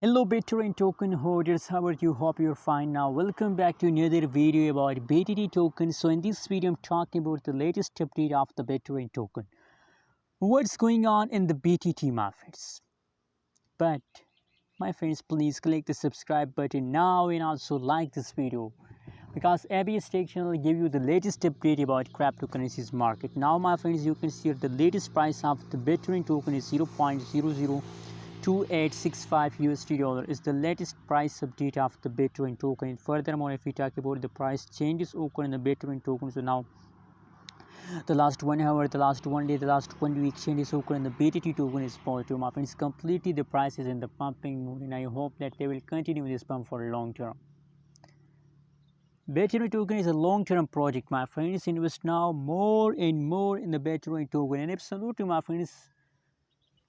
Hello Bittorrent token holders, how are you? Hope you're fine now. Welcome back to another video about BTT token. So in this video I'm talking about the latest update of the Bittorrent token. What's going on in the BTT, my friends? But my friends, please click the subscribe button now and also like this video, because ABS Tech channel will give you the latest update about cryptocurrencies market. Now my friends, you can see the latest price of the Bittorrent token is 0.002865 USD dollar is the latest price update of the Bittorrent token. And furthermore, if we talk about the price changes occur in the Bittorrent token, so now the last 1 hour, the last 1 day, the last 1 week changes occur in the BTT token is positive. My friends, completely the price is in the pumping mood, and I hope that they will continue this pump for long term. Bittorrent token is a long-term project, my friends. Invest now more and more in the Bittorrent token, and absolutely, my friends,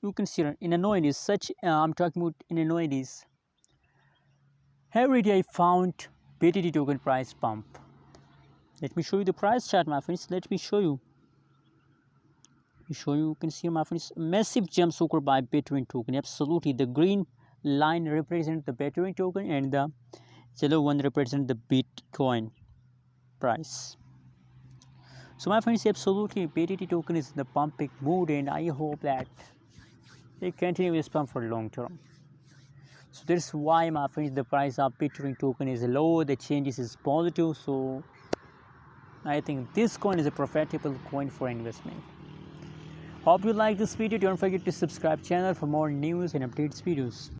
you consider in annuities. I'm talking about in annuities. Every day I found BTT token price pump. Let me show you the price chart, my friends. Let me show you. You can see, my friends, massive jumps occur by Bittorrent token. Absolutely, the green line represents the Bittorrent token, and the yellow one represents the Bitcoin price. So my friends, absolutely BTT token is in the pumping mood, and I hope that they continue this pump for long term. So that's why, my friends, the price of Bittorrent token is low, the changes is positive. So I think this coin is a profitable coin for investment. Hope you like this video. Don't forget to subscribe channel for more news and updates videos.